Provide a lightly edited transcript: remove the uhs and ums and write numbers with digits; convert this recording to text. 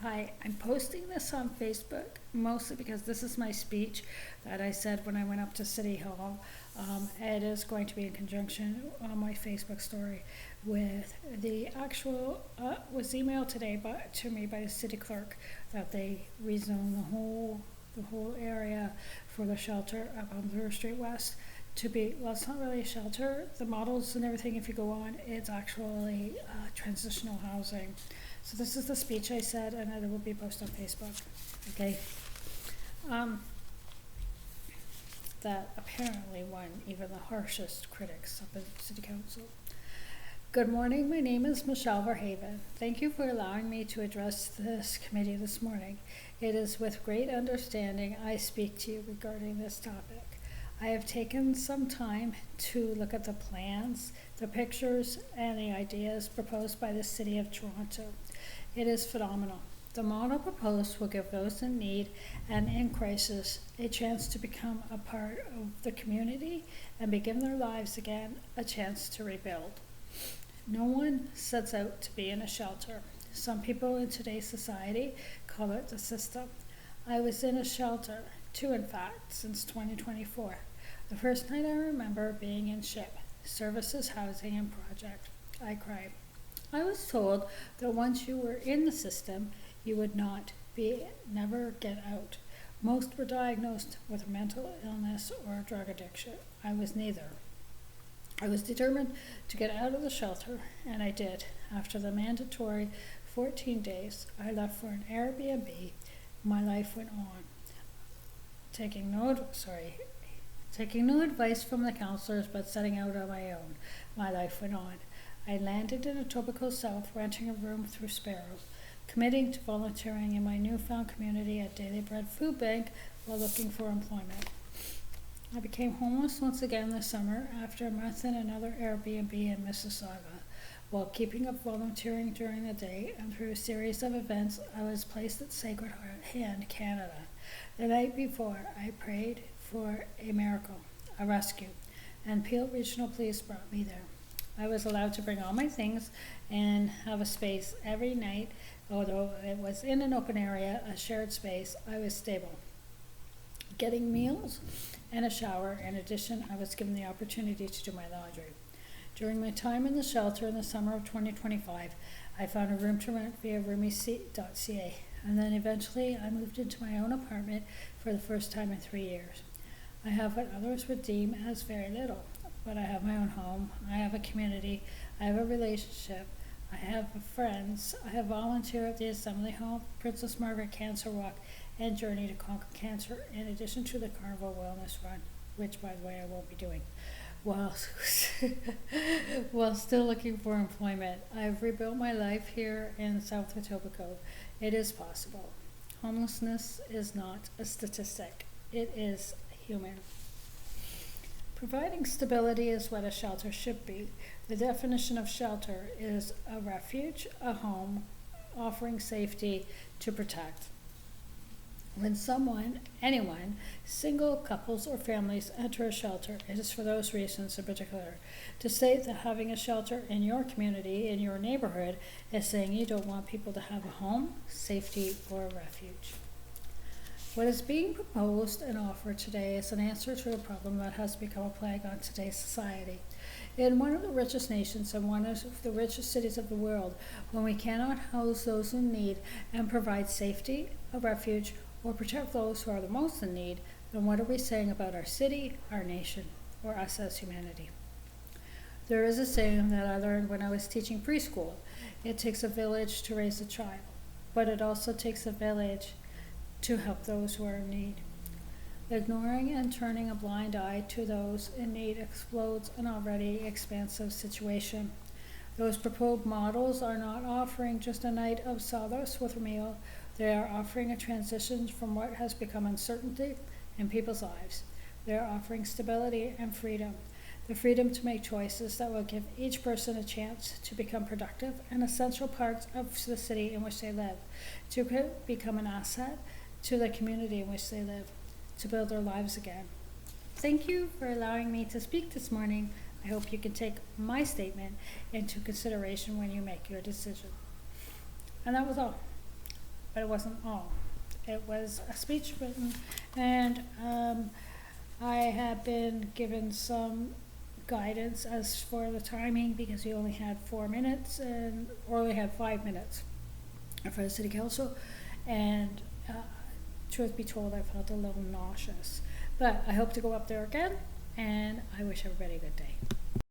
Hi, I'm posting this on Facebook mostly because this is my speech that I said when I went up to City Hall. It is going to be in conjunction on my Facebook story with the actual, was emailed today to me by the city clerk that they rezone the whole area for the shelter up on 3rd Street West to be, well, it's not really a shelter. The models and everything, if you go on, it's actually transitional housing. So this is the speech I said, and it will be posted on Facebook. Okay. That apparently won even the harshest critics up at City Council. Good morning, my name is Michelle Verhaven. Thank you for allowing me to address this committee this morning. It is with great understanding I speak to you regarding this topic. I have taken some time to look at the plans, the pictures, and the ideas proposed by the City of Toronto. It is phenomenal. The model proposed will give those in need and in crisis a chance to become a part of the community and begin their lives again, a chance to rebuild. No one sets out to be in a shelter. Some people in today's society call it the system. I was in a shelter, 2 in fact, since 2024. The first night I remember being in SHIP, Services, Housing and Project. I cried. I was told that once you were in the system, you would never get out. Most were diagnosed with mental illness or drug addiction. I was neither. I was determined to get out of the shelter, and I did. After the mandatory 14 days, I left for an Airbnb. My life went on. Taking no advice from the counselors, but setting out on my own. My life went on. I landed in Etobicoke South, renting a room through Sparrow, committing to volunteering in my newfound community at Daily Bread Food Bank while looking for employment. I became homeless once again this summer after a month in another Airbnb in Mississauga. While keeping up volunteering during the day and through a series of events, I was placed at Sacred Heart Hand Canada. The night before, I prayed for a miracle, a rescue, and Peel Regional Police brought me there. I was allowed to bring all my things and have a space every night. Although it was in an open area, a shared space, I was stable, getting meals and a shower. In addition, I was given the opportunity to do my laundry. During my time in the shelter in the summer of 2025, I found a room to rent via roomyseat.ca, and then eventually I moved into my own apartment for the first time in 3 years. I have what others would deem as very little, but I have my own home, I have a community, I have a relationship, I have friends, I have volunteered at the Assembly Home, Princess Margaret Cancer Walk, and Journey to Conquer Cancer, in addition to the Carnival Wellness Run, which, by the way, I won't be doing. While still looking for employment, I've rebuilt my life here in South Etobicoke. It is possible. Homelessness is not a statistic. It is human. Providing stability is what a shelter should be. The definition of shelter is a refuge, a home, offering safety to protect. When anyone, single, couples, or families enter a shelter, it is for those reasons in particular. To state that having a shelter in your community, in your neighborhood, is saying you don't want people to have a home, safety, or a refuge. What is being proposed and offered today is an answer to a problem that has become a plague on today's society. In one of the richest nations and one of the richest cities of the world, when we cannot house those in need and provide safety, a refuge, or protect those who are the most in need, then what are we saying about our city, our nation, or us as humanity? There is a saying that I learned when I was teaching preschool. It takes a village to raise a child, but it also takes a village to help those who are in need. Ignoring and turning a blind eye to those in need explodes an already expansive situation. Those proposed models are not offering just a night of solace with a meal. They are offering a transition from what has become uncertainty in people's lives. They are offering stability and freedom. The freedom to make choices that will give each person a chance to become productive and essential parts of the city in which they live, to become an asset to the community in which they live, to build their lives again. Thank you for allowing me to speak this morning. I hope you can take my statement into consideration when you make your decision. And that was all. but it wasn't all. It was a speech written, and I have been given some guidance as for the timing, because we only had 4 minutes, or only had 5 minutes for the city council, and truth be told, I felt a little nauseous. But I hope to go up there again, and I wish everybody a good day.